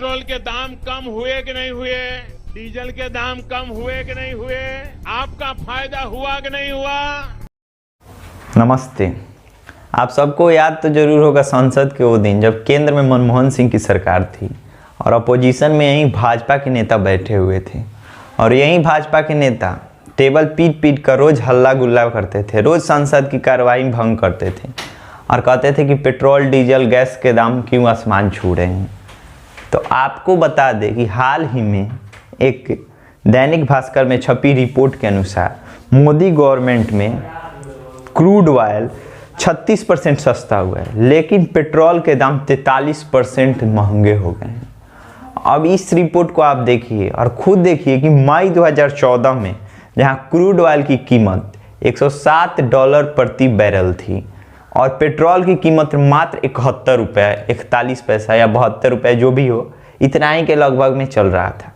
Petrol के दाम कम हुए कि नहीं हुए, डीजल के दाम कम हुए कि नहीं हुए, आपका फायदा हुआ कि नहीं हुआ। नमस्ते। आप सबको याद तो जरूर होगा संसद के वो दिन जब केंद्र में मनमोहन सिंह की सरकार थी और अपोजिशन में यहीं भाजपा के नेता बैठे हुए थे और यहीं भाजपा के नेता टेबल पीट पीट कर रोज हल्ला गुल्ला करते थे, रोज संसद की कार्रवाई भंग करते थे और कहते थे कि पेट्रोल डीजल गैस के दाम क्यों आसमान छू रहे हैं। तो आपको बता दें कि हाल ही में एक दैनिक भास्कर में छपी रिपोर्ट के अनुसार मोदी गवर्नमेंट में क्रूड ऑयल 36% सस्ता हुआ है, लेकिन पेट्रोल के दाम 43% महंगे हो गए हैं। अब इस रिपोर्ट को आप देखिए और खुद देखिए कि मई 2014 में जहां क्रूड ऑयल की कीमत $107 प्रति बैरल थी और पेट्रोल की कीमत मात्र 71 रुपये 41 पैसा या 72 रुपये जो भी हो, इतना ही के लगभग में चल रहा था।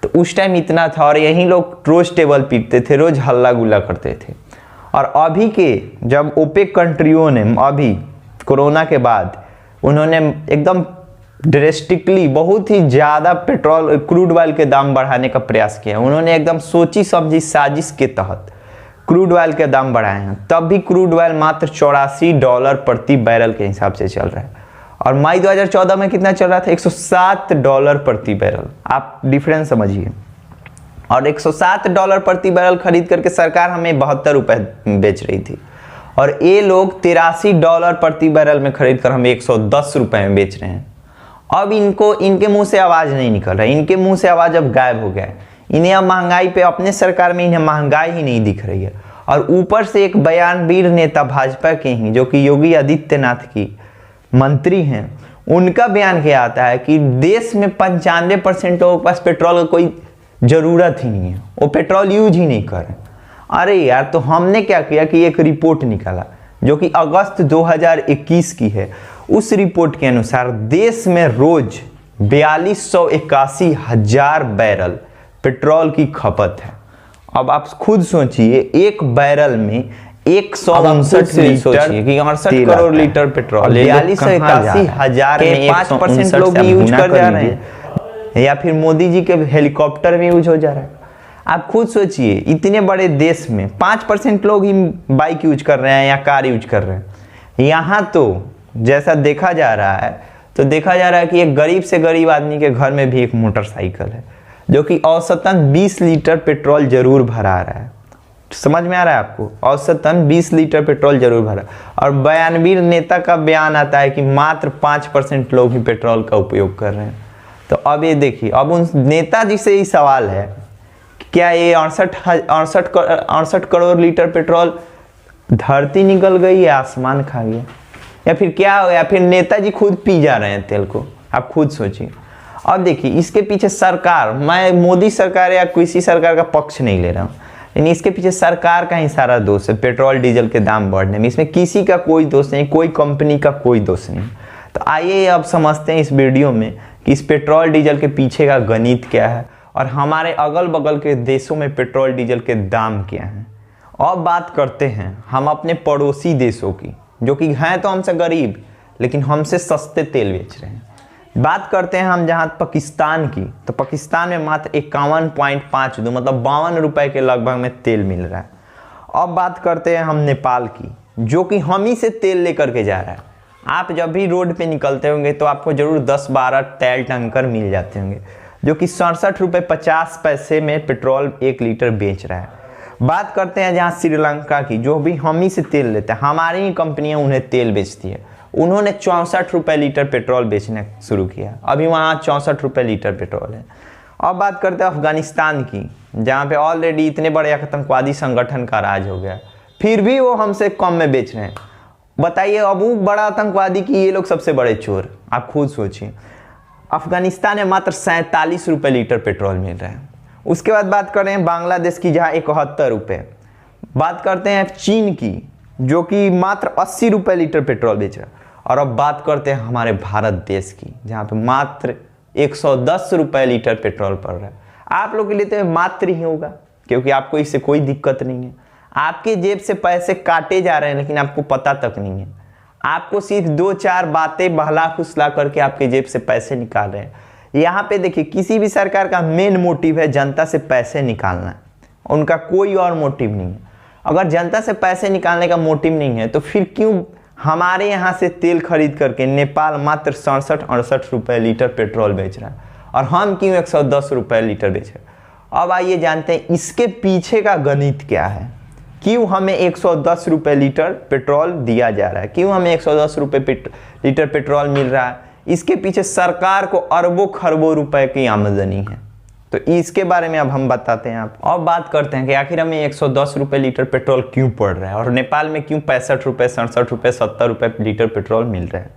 तो उस टाइम इतना था और यहीं लोग रोज टेबल पीटते थे, रोज हल्ला गुल्ला करते थे। और अभी के जब ओपेक कंट्रियों ने अभी कोरोना के बाद उन्होंने एकदम ड्रेस्टिकली बहुत ही ज़्यादा पेट्रोल क्रूड ऑयल के दाम बढ़ाने का प्रयास किया, उन्होंने एकदम सोची समझी साजिश के तहत क्रूड ऑयल के दाम बढ़ाए हैं। तब भी क्रूड ऑयल मात्र $84 प्रति बैरल के हिसाब से चल रहा है और मई 2014 में कितना चल रहा था, $107 प्रति बैरल। आप डिफरेंस समझिए। और $107 प्रति बैरल खरीद करके सरकार हमें 72 रुपये बेच रही थी और ये लोग $83 प्रति बैरल में खरीद कर हमें 110 रुपये में बेच रहे हैं। अब इनके मुंह से आवाज़ नहीं निकल रहा है, इनके मुंह से आवाज़ अब गायब हो गया है। इन्हें अब महंगाई पे अपने सरकार में इन्हें महंगाई ही नहीं दिख रही है। और ऊपर से एक बयानवीर नेता भाजपा के ही जो कि योगी आदित्यनाथ की मंत्री हैं, उनका बयान क्या आता है कि देश में 95% लोगों के पास पेट्रोल का कोई ज़रूरत ही नहीं है, वो पेट्रोल यूज ही नहीं करें। अरे यार, तो हमने क्या किया कि एक रिपोर्ट निकाला जो कि अगस्त 2021 की है। उस रिपोर्ट के अनुसार देश में रोज 4281,000 बैरल पेट्रोल की खपत है। अब आप खुद सोचिए, एक बैरल में 159 करोड़ लीटर पेट्रोल, 4281,000 में 5% लोग यूज कर जा रहे हैं या फिर मोदी जी के हेलीकॉप्टर में यूज हो जा रहा है। आप खुद सोचिए, इतने बड़े देश में 5% लोग ही बाइक यूज कर रहे हैं या कार यूज कर रहे हैं। यहाँ तो जैसा देखा जा रहा है कि एक गरीब से गरीब आदमी के घर में भी एक मोटरसाइकिल है जो कि औसतन 20 लीटर पेट्रोल जरूर भरा रहा है। समझ में आ रहा है आपको? औसतन 20 लीटर पेट्रोल जरूर भरा। और बयानवीर नेता का बयान आता है कि मात्र 5% लोग ही पेट्रोल का उपयोग कर रहे हैं। तो अब ये देखिए, अब उन नेताजी से ही सवाल है, क्या ये 68 करोड़ लीटर पेट्रोल धरती निकल गई या आसमान खा गया, या फिर क्या हो, या फिर नेताजी खुद पी जा रहे हैं तेल को? आप खुद सोचिए। अब देखिए, इसके पीछे सरकार, मैं मोदी सरकार या किसी सरकार का पक्ष नहीं ले रहा हूँ, लेकिन इसके पीछे सरकार का ही सारा दोष है पेट्रोल डीजल के दाम बढ़ने में। इसमें किसी का कोई दोष नहीं, कोई कंपनी का कोई दोष नहीं। तो आइए अब समझते हैं इस वीडियो में कि इस पेट्रोल डीजल के पीछे का गणित क्या है और हमारे अगल बगल के देशों में पेट्रोल डीजल के दाम क्या हैं। अब बात करते हैं हम अपने पड़ोसी देशों की, जो कि हैं तो हमसे गरीब लेकिन हमसे सस्ते तेल बेच रहे हैं। बात करते हैं हम जहां पाकिस्तान की, तो पाकिस्तान में मात्र 51.52 मतलब 52 रुपए के लगभग में तेल मिल रहा है। अब बात करते हैं हम नेपाल की, जो कि हम ही से तेल लेकर के जा रहा है। आप जब भी रोड पे निकलते होंगे तो आपको जरूर 10-12 तेल टैंकर मिल जाते होंगे, जो कि 67 रुपये 50 पैसे में पेट्रोल 1 लीटर बेच रहा है। बात करते हैं जहाँ श्रीलंका की, जो भी हम ही से तेल लेते हैं, हमारी ही कंपनियां उन्हें तेल बेचती है। उन्होंने 64 रुपये लीटर पेट्रोल बेचना शुरू किया, अभी वहाँ 64 रुपये लीटर पेट्रोल है। अब बात करते हैं अफगानिस्तान की, जहाँ पे ऑलरेडी इतने बड़े आतंकवादी संगठन का राज हो गया, फिर भी वो हमसे कम में बेच रहे हैं। बताइए, अब वो बड़ा आतंकवादी की ये लोग सबसे बड़े चोर। आप खुद सोचिए, अफगानिस्तान में मात्र 47 रुपये लीटर पेट्रोल मिल रहा है। उसके बाद बात करें हैं बांग्लादेश की, जहाँ 71 रुपये। बात करते हैं चीन की, जो कि मात्र 80 रुपये लीटर पेट्रोल बेच रहा है। और अब बात करते हैं हमारे भारत देश की, जहाँ पे मात्र 110 रुपये लीटर पेट्रोल पड़ रहा है। आप लोग के लिए तो मात्र ही होगा, क्योंकि आपको इससे कोई दिक्कत नहीं है। आपके जेब से पैसे काटे जा रहे हैं लेकिन आपको पता तक नहीं है। आपको सिर्फ 2-4 बातें बहला फुसला करके आपके जेब से पैसे निकाल रहे हैं। यहाँ पे देखिए किसी भी सरकार का मेन मोटिव है जनता से पैसे निकालना, उनका कोई और मोटिव नहीं है। अगर जनता से पैसे निकालने का मोटिव नहीं है तो फिर क्यों हमारे यहाँ से तेल खरीद करके नेपाल मात्र 67-68 रुपये लीटर पेट्रोल बेच रहा है और हम क्यों 110 रुपये लीटर बेच रहे हैं। अब आइए जानते हैं इसके पीछे का गणित क्या है, क्यों हमें 110 रुपये लीटर पेट्रोल दिया जा रहा है, क्यों हमें 110 रुपये लीटर पेट्रोल मिल रहा है। इसके पीछे सरकार को अरबों खरबों रुपए की आमदनी है, तो इसके बारे में अब हम बताते हैं आपको। अब बात करते हैं कि आखिर हमें 110 रुपये लीटर पेट्रोल क्यों पड़ रहा है और नेपाल में क्यों 65 रुपये 67 रुपये 70 रुपये लीटर पेट्रोल मिल रहा है।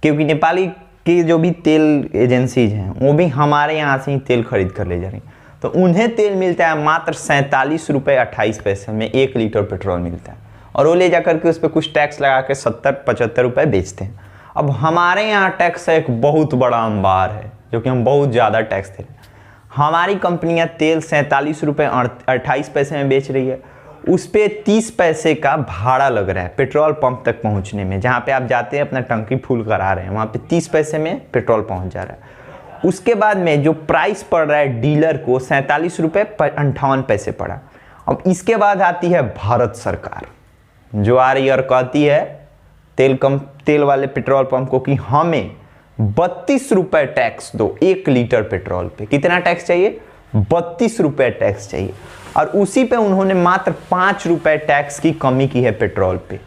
क्योंकि नेपाली की जो भी तेल एजेंसीज हैं वो भी हमारे यहाँ से ही तेल खरीद कर ले जा रही हैं, तो उन्हें तेल मिलता है मात्र 47 रुपये 28 पैसे में 1 लीटर पेट्रोल मिलता है और वो ले जाकर के उस पर कुछ टैक्स लगा के 70-75 रुपये बेचते हैं। अब हमारे यहाँ टैक्स एक बहुत बड़ा अंबार है जो कि हम बहुत ज़्यादा टैक्स दे रहे हैं। हमारी कंपनियां तेल 47 रुपये 28 पैसे में बेच रही है, उस पर 30 पैसे का भाड़ा लग रहा है पेट्रोल पंप तक पहुंचने में। जहां पे आप जाते हैं अपना टंकी फुल करा रहे हैं वहां पे 30 पैसे में पेट्रोल पहुंच जा रहा है। उसके बाद में जो प्राइस पड़ रहा है डीलर को 47 रुपये 58 पैसे पड़ा। अब इसके बाद आती है भारत सरकार जो आ रही है और कहती है तेल वाले पेट्रोल पंप को कि हमें 32 रुपये टैक्स दो 1 लीटर पेट्रोल पे। कितना टैक्स चाहिए? 32 रुपये टैक्स चाहिए और उसी पे उन्होंने मात्र 5 रुपये टैक्स की कमी की है पेट्रोल पे।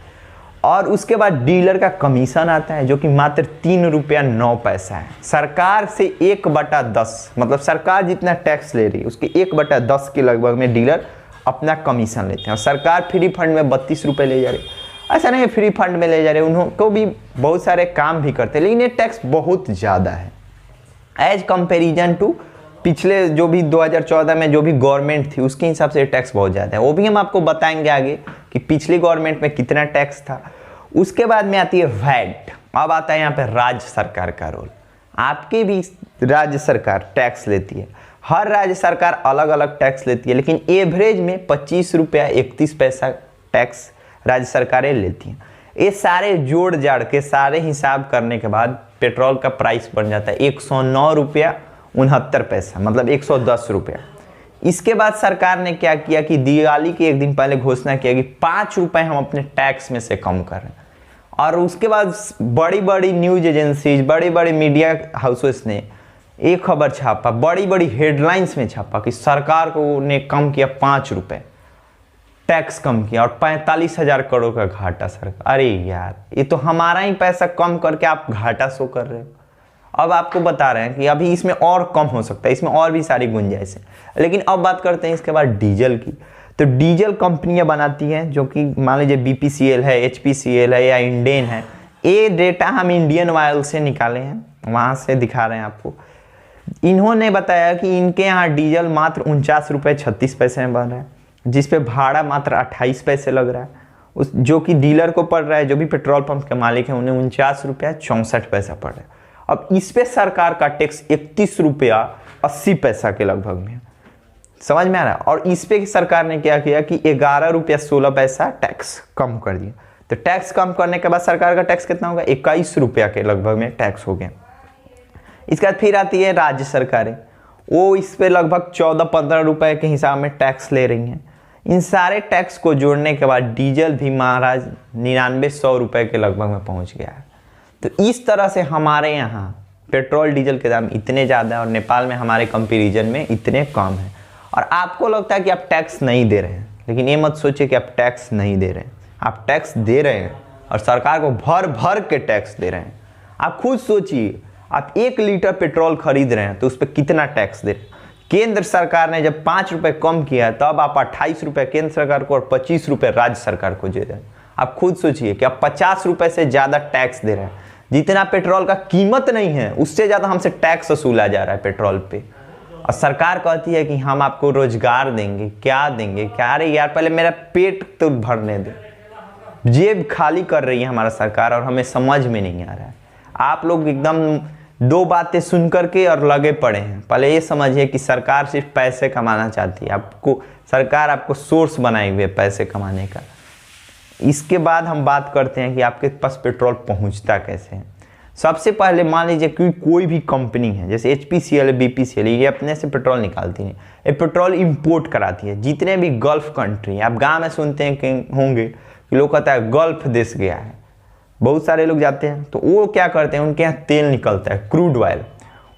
और उसके बाद डीलर का कमीशन आता है जो कि मात्र 3 रुपया 9 पैसा है। सरकार से 1/10 मतलब सरकार जितना टैक्स ले रही है उसके 1/10 के लगभग में डीलर अपना कमीशन लेते हैं और सरकार फ्री फंड में 32 रुपये ले जा रही है। ऐसा नहीं है फ्री फंड में ले जा रहे, उनको भी बहुत सारे काम भी करते हैं, लेकिन ये टैक्स बहुत ज़्यादा है एज कंपेरिजन टू पिछले जो भी 2014 में जो भी गवर्नमेंट थी उसके हिसाब से टैक्स बहुत ज़्यादा है। वो भी हम आपको बताएंगे आगे कि पिछली गवर्नमेंट में कितना टैक्स था। उसके बाद में आती है वैट। अब आता है यहाँ पे राज्य सरकार का रोल। आपकी भी राज्य सरकार टैक्स लेती है, हर राज्य सरकार अलग अलग टैक्स लेती है, लेकिन एवरेज में 25 रुपया 31 पैसा टैक्स राज्य सरकारें लेती हैं। ये सारे जोड़ जाड़ के सारे हिसाब करने के बाद पेट्रोल का प्राइस बन जाता है 109 रुपया 69 पैसा मतलब 110 रुपया। इसके बाद सरकार ने क्या किया कि दिवाली के एक दिन पहले घोषणा किया कि 5 रुपये हम अपने टैक्स में से कम कर रहे हैं। और उसके बाद बड़ी बड़ी न्यूज एजेंसीज बड़ी बड़ी मीडिया हाउसेस ने एक खबर छापा, बड़ी बड़ी हेडलाइंस में छापा कि सरकार को ने कम किया 5 रुपये टैक्स कम किया और 45,000 करोड़ का घाटा सरकार। अरे यार ये तो हमारा ही पैसा कम करके आप घाटा शो कर रहे हो। अब आपको बता रहे हैं कि अभी इसमें और कम हो सकता है, इसमें और भी सारी गुंजाइश है। लेकिन अब बात करते हैं इसके बाद डीजल की। तो डीजल कंपनियां बनाती हैं जो कि मान लीजिए BPCL है, HPCL है या इंडेन है। ये डेटा हम इंडियन ऑयल से निकाले हैं, वहाँ से दिखा रहे हैं आपको। इन्होंने बताया कि इनके यहाँ डीजल मात्र 49 रुपये 36 पैसे में बन रहा है, जिस पे भाड़ा मात्र 28 पैसे लग रहा है, उस जो कि डीलर को पड़ रहा है, जो भी पेट्रोल पंप के मालिक हैं उन्हें 49 रुपया 64 पैसा पड़ रहा है। अब इस पे सरकार का टैक्स 31 रुपया 80 पैसा के लगभग में, समझ में आ रहा है। और इस पे सरकार ने क्या किया कि 11 रुपया 16 पैसा टैक्स कम कर दिया। तो टैक्स कम करने के बाद सरकार का टैक्स कितना होगा? 21 रुपया के लगभग में टैक्स हो गया। इसके बाद फिर आती है राज्य सरकारें, वो इस पे लगभग 14-15 रुपए के हिसाब में टैक्स ले रही हैं। इन सारे टैक्स को जोड़ने के बाद डीजल भी महाराज 99-100 रुपए के लगभग में पहुंच गया है। तो इस तरह से हमारे यहाँ पेट्रोल डीजल के दाम इतने ज़्यादा है और नेपाल में हमारे कंपैरिजन में इतने कम है। और आपको लगता है कि आप टैक्स नहीं दे रहे हैं, लेकिन ये मत सोचिए कि आप टैक्स नहीं दे रहे हैं। आप टैक्स दे रहे हैं और सरकार को भर भर के टैक्स दे रहे हैं। आप खुद सोचिए, आप 1 लीटर पेट्रोल खरीद रहे हैं तो उस पर कितना टैक्स दे रहे हैं। केंद्र सरकार ने जब 5 रुपये कम किया तब आप 28 रुपये केंद्र सरकार को और 25 रुपये राज्य सरकार को दे रहे हैं। आप खुद सोचिए कि आप 50 रुपये से ज़्यादा टैक्स दे रहे हैं। जितना पेट्रोल का कीमत नहीं है उससे ज़्यादा हमसे टैक्स वसूला जा रहा है पेट्रोल पे। और सरकार कहती है कि हम आपको रोजगार देंगे, क्या देंगे क्या। अरे यार पहले मेरा पेट तो भरने दे। जेब खाली कर रही है हमारा सरकार और हमें समझ में नहीं आ रहा है। आप लोग एकदम 2 बातें सुन करके और लगे पड़े हैं। पहले ये समझिए कि सरकार सिर्फ पैसे कमाना चाहती है, सरकार आपको सोर्स बनाए हुए पैसे कमाने का। इसके बाद हम बात करते हैं कि आपके पास पेट्रोल पहुंचता कैसे है। सबसे पहले मान लीजिए कि कोई भी कंपनी है जैसे HPCL है, BPCL, ये अपने से पेट्रोल निकालती है, ये पेट्रोल इंपोर्ट कराती है। जितने भी गल्फ कंट्री हैं, आप गांव में सुनते हैं कि होंगे कि लोग कहता है गल्फ देश गया है, बहुत सारे लोग जाते हैं, तो वो क्या करते हैं, उनके यहाँ तेल निकलता है क्रूड ऑयल,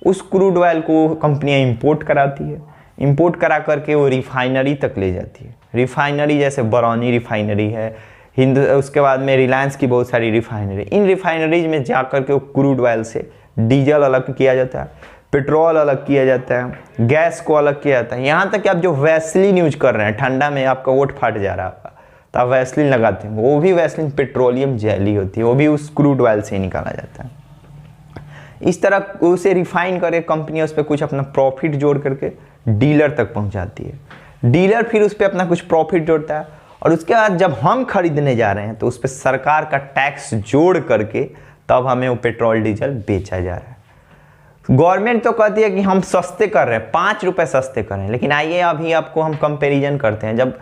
उस क्रूड ऑयल को कंपनियाँ इंपोर्ट कराती है, इंपोर्ट करा करके वो रिफाइनरी तक ले जाती है। रिफाइनरी जैसे बरौनी रिफाइनरी है, उसके बाद में रिलायंस की बहुत सारी रिफाइनरी, इन रिफाइनरीज में जा कर के वो क्रूड ऑयल से डीजल अलग किया जाता है, पेट्रोल अलग किया जाता है, गैस को अलग किया जाता है। यहाँ तक कि आप जो वैसलीन यूज कर रहे हैं, ठंडा में आपका ओठ फट जा रहा है तो आप वैसलीन लगाते हैं, वो भी वैसलीन पेट्रोलियम जेली होती है, वो भी उस क्रूड ऑयल से ही निकाला जाता है। इस तरह उसे रिफाइन करके कंपनी उस पर कुछ अपना प्रॉफिट जोड़ करके डीलर तक पहुँचाती है। डीलर फिर उस पर अपना कुछ प्रॉफिट जोड़ता है और उसके बाद जब हम खरीदने जा रहे हैं तो उस पर सरकार का टैक्स जोड़ करके तब हमें वो पेट्रोल डीजल बेचा जा रहा है। गवर्नमेंट तो कहती है कि हम सस्ते कर रहे हैं, 5 रुपए सस्ते कर रहे हैं, लेकिन आइए अभी आपको हम कंपैरिजन करते हैं। जब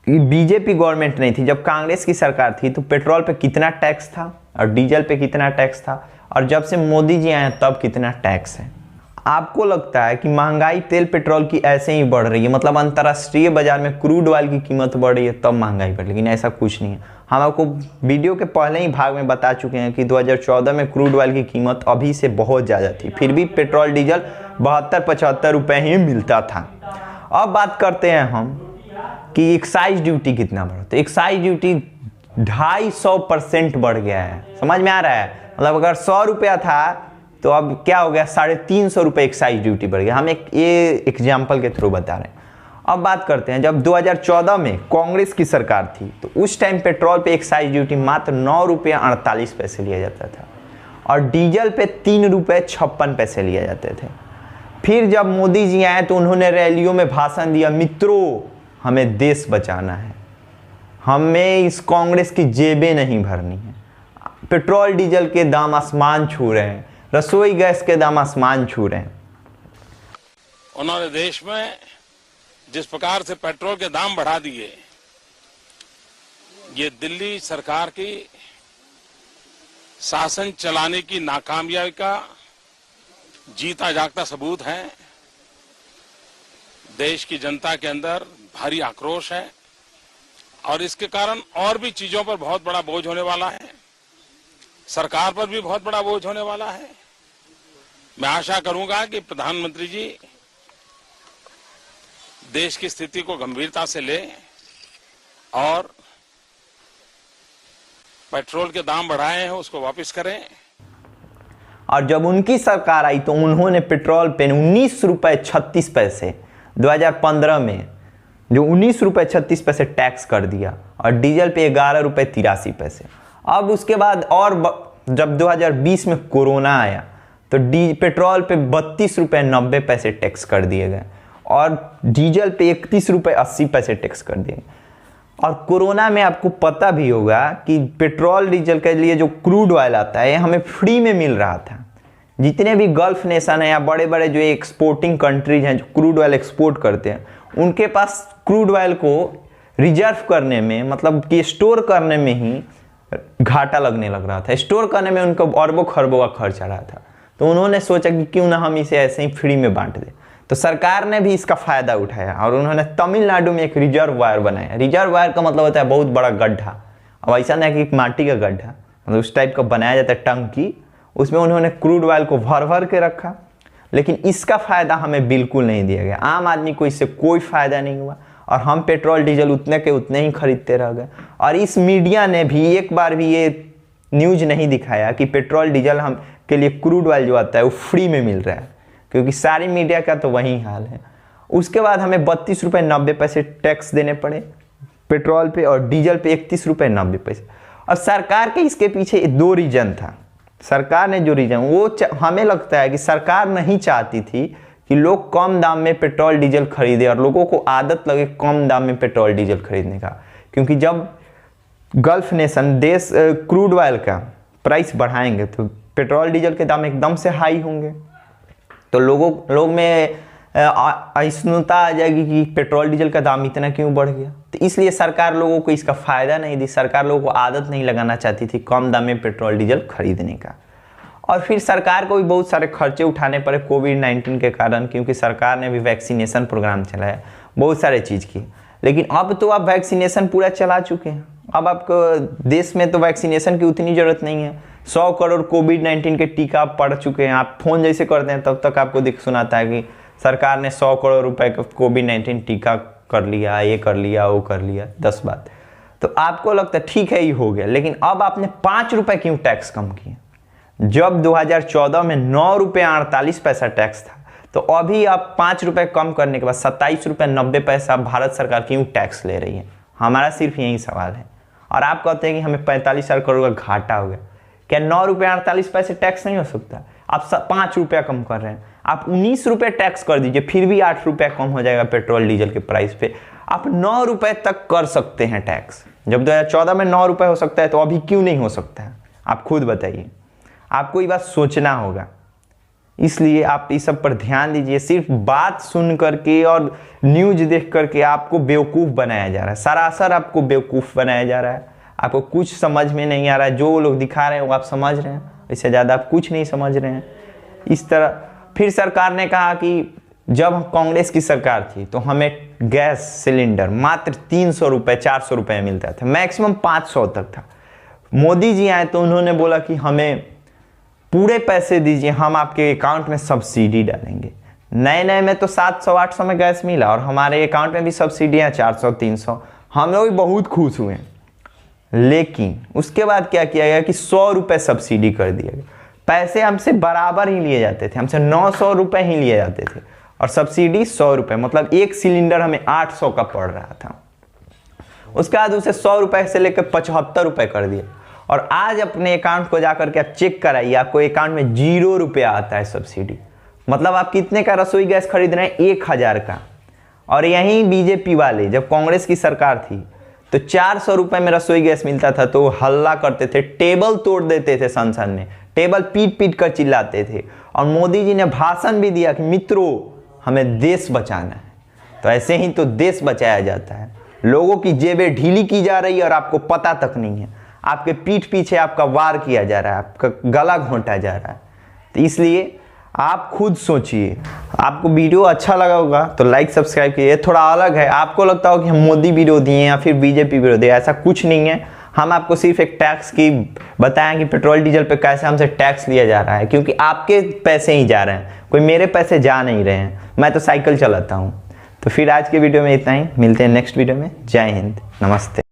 बीजेपी गवर्नमेंट नहीं थी, जब कांग्रेस की सरकार थी, तो पेट्रोल पे कितना टैक्स था और डीजल पे कितना टैक्स था, और जब से मोदी जी आए तब कितना टैक्स है। आपको लगता है कि महंगाई तेल पेट्रोल की ऐसे ही बढ़ रही है, मतलब अंतर्राष्ट्रीय बाजार में क्रूड ऑयल की कीमत बढ़ रही है तब महंगाई बढ़ रही है, लेकिन ऐसा कुछ नहीं है। हम आपको वीडियो के पहले ही भाग में बता चुके हैं कि 2014 में क्रूड ऑयल की कीमत अभी से बहुत ज़्यादा थी, फिर भी पेट्रोल डीजल 72-75 रुपये ही मिलता था। अब बात करते हैं हम कि एक्साइज ड्यूटी कितना बढ़ा, तो एक्साइज ड्यूटी 250% बढ़ गया है। समझ में आ रहा है, मतलब अगर 100 रुपया था तो अब क्या हो गया, 350 रुपये एक्साइज ड्यूटी बढ़ गया। हम ये एग्जाम्पल के थ्रू बता रहे हैं। अब बात करते हैं, जब 2014 में कांग्रेस की सरकार थी तो उस टाइम पेट्रोल पे एक्साइज ड्यूटी मात्र 9 रुपये 48 पैसे लिया जाता था और डीजल पे 3 रुपये 56 पैसे लिए जाते थे। फिर जब मोदी जी आए तो उन्होंने रैलियों में भाषण दिया, मित्रों हमें देश बचाना है, हमें इस कांग्रेस की जेबें नहीं भरनी है। पेट्रोल डीजल के दाम आसमान छू रहे हैं, रसोई गैस के दाम आसमान छू रहे हैं। उन्होंने देश में जिस प्रकार से पेट्रोल के दाम बढ़ा दिए, ये दिल्ली सरकार की शासन चलाने की नाकामयाबी का जीता जागता सबूत है। देश की जनता के अंदर भारी आक्रोश है और इसके कारण और भी चीजों पर बहुत बड़ा बोझ होने वाला है, सरकार पर भी बहुत बड़ा बोझ होने वाला है। मैं आशा करूंगा कि प्रधानमंत्री जी देश की स्थिति को गंभीरता से लें और पेट्रोल के दाम बढ़ाए हैं उसको वापस करें। और जब उनकी सरकार आई तो उन्होंने पेट्रोल पे 19 रुपये 36 पैसे 2015 में जो 19 रुपये 36 पैसे टैक्स कर दिया और डीजल पे 11 रुपये 83 पैसे। अब उसके बाद और जब 2020 में कोरोना आया तो पेट्रोल पे 32 रुपये 90 पैसे टैक्स कर दिए गए और डीजल पे 31 रुपये 80 पैसे टैक्स कर दिए। और कोरोना में आपको पता भी होगा कि पेट्रोल डीजल के लिए जो क्रूड ऑयल आता है हमें फ्री में मिल रहा था। जितने भी गल्फ नेशन हैं या बड़े बड़े जो एक्सपोर्टिंग कंट्रीज हैं जो क्रूड ऑयल एक्सपोर्ट करते हैं, उनके पास क्रूड ऑयल को रिजर्व करने में, मतलब कि स्टोर करने में ही घाटा लगने लग रहा था। स्टोर करने में उनको अरबों खरबों का खर्च आ रहा था, तो उन्होंने सोचा कि क्यों ना हम इसे ऐसे ही फ्री में बांट दें। तो सरकार ने भी इसका फायदा उठाया और उन्होंने तमिलनाडु में एक रिजर्वायर बनाया। रिजर्वायर का मतलब होता है बहुत बड़ा गड्ढा, अब ऐसा नहीं कि माटी का गड्ढा, मतलब उस टाइप का बनाया जाता है टंकी, उसमें उन्होंने क्रूड ऑयल को भर भर के रखा। लेकिन इसका फायदा हमें बिल्कुल नहीं दिया गया, आम आदमी को इससे कोई फायदा नहीं हुआ और हम पेट्रोल डीजल उतने के उतने ही खरीदते रह गए। और इस मीडिया ने भी एक बार भी ये न्यूज नहीं दिखाया कि पेट्रोल डीजल हम के लिए क्रूड ऑयल जो आता है वो फ्री में मिल रहा है, क्योंकि सारी मीडिया का तो वही हाल है। उसके बाद हमें 32 रुपये 90 पैसे टैक्स देने पड़े पेट्रोल पे और डीजल पे 31 रुपये 90 पैसे। और सरकार के इसके पीछे 2 रीजन था। सरकार ने जो रीजन वो हमें लगता है कि सरकार नहीं चाहती थी कि लोग कम दाम में पेट्रोल डीजल खरीदे और लोगों को आदत लगे कम दाम में पेट्रोल डीजल खरीदने का, क्योंकि जब गल्फ नेशन देश क्रूड ऑयल का प्राइस बढ़ाएंगे तो पेट्रोल डीजल के दाम एकदम से हाई होंगे, तो लोग में अहिष्णुता आ जाएगी कि पेट्रोल डीजल का दाम इतना क्यों बढ़ गया। तो इसलिए सरकार लोगों को इसका फायदा नहीं दी, सरकार लोगों को आदत नहीं लगाना चाहती थी कम दाम में पेट्रोल डीजल खरीदने का। और फिर सरकार को भी बहुत सारे खर्चे उठाने पड़े कोविड-19 के कारण, क्योंकि सरकार ने भी वैक्सीनेशन प्रोग्राम चलाया, बहुत सारे चीज़ की। लेकिन अब तो आप वैक्सीनेशन पूरा चला चुके हैं, अब आपको देश में तो वैक्सीनेशन की उतनी ज़रूरत नहीं है। 100 करोड़ कोविड-19 के टीका पड़ चुके हैं। आप फ़ोन जैसे करते हैं तब तक आपको सुनाता है कि सरकार ने 100 करोड़ रुपए का कोविड-19 टीका कर लिया, ये कर लिया, वो कर लिया, 10 बात। तो आपको लगता है ठीक है ये हो गया, लेकिन अब आपने 5 रुपये क्यों टैक्स कम किए? जब 2014 में 9 रुपये 48 पैसा टैक्स था, तो अभी आप 5 रुपये कम करने के बाद 27 रुपये 90 पैसा भारत सरकार क्यों टैक्स ले रही है? हमारा सिर्फ यही सवाल है। और आप कहते हैं कि हमें 45,000 करोड़ का घाटा हो गया। क्या 9 रुपये 48 पैसे टैक्स नहीं हो सकता? आप 5 रुपया कम कर रहे हैं, आप 19 रुपये टैक्स कर दीजिए, फिर भी 8 रुपया कम हो जाएगा पेट्रोल डीजल के प्राइस पे। आप 9 रुपये तक कर सकते हैं टैक्स। जब 2014 में 9 रुपये हो सकता है तो अभी क्यों नहीं हो सकता है? आप खुद बताइए। आपको ये बात सोचना होगा, इसलिए आप इस सब पर ध्यान दीजिए। सिर्फ बात सुन करके और न्यूज देख करके आपको बेवकूफ़ बनाया जा रहा है, सरासर आपको बेवकूफ़ बनाया जा रहा है। आपको कुछ समझ में नहीं आ रहा है, जो लोग दिखा रहे हैं वो आप समझ रहे हैं, इससे ज़्यादा आप कुछ नहीं समझ रहे हैं। इस तरह फिर सरकार ने कहा कि जब कांग्रेस की सरकार थी तो हमें गैस सिलेंडर मात्र 300 रुपये 400 रुपये मिलता था, मैक्सिमम 500 तक था। मोदी जी आए तो उन्होंने बोला कि हमें पूरे पैसे दीजिए, हम आपके अकाउंट में सब्सिडी डालेंगे। नए में तो 700-800 में गैस मिला और हमारे अकाउंट में भी सब्सिडियाँ 400-300, हम लोग बहुत खुश हुए। लेकिन उसके बाद क्या किया गया कि 100 रुपये सब्सिडी कर दिया गया। पैसे हमसे बराबर ही लिए जाते थे, हमसे 900 रुपये ही लिए जाते थे और सब्सिडी 100 रुपये, मतलब एक सिलेंडर हमें 800 का पड़ रहा था। उसके बाद उसे 100 रुपये से लेकर 75 रुपये कर दिया। और आज अपने अकाउंट को जाकर के आप चेक कराइए, आपको अकाउंट में 0 रुपया आता है सब्सिडी। मतलब आप कितने का रसोई गैस खरीद रहे हैं? 1000 का। और यहीं बीजेपी वाले, जब कांग्रेस की सरकार थी तो 400 रुपये में रसोई गैस मिलता था तो हल्ला करते थे, टेबल तोड़ देते थे संसद में, टेबल पीट पीट कर चिल्लाते थे। और मोदी जी ने भाषण भी दिया कि मित्रों हमें देश बचाना है। तो ऐसे ही तो देश बचाया जाता है। लोगों की जेबें ढीली की जा रही है और आपको पता तक नहीं है। आपके पीठ पीछे आपका वार किया जा रहा है, आपका गला घोंटा जा रहा है। तो इसलिए आप खुद सोचिए। आपको वीडियो अच्छा लगा होगा तो लाइक सब्सक्राइब कीजिए। थोड़ा अलग है, आपको लगता हो कि हम मोदी विरोधी हैं या फिर बीजेपी विरोधी, ऐसा कुछ नहीं है। हम आपको सिर्फ एक टैक्स की बताएं कि पेट्रोल डीजल पे कैसे हमसे टैक्स लिया जा रहा है, क्योंकि आपके पैसे ही जा रहे हैं, कोई मेरे पैसे जा नहीं रहे हैं। मैं तो साइकिल चलाता हूँ। तो फिर आज के वीडियो में इतना ही, मिलते हैं नेक्स्ट वीडियो में। जय हिंद, नमस्ते।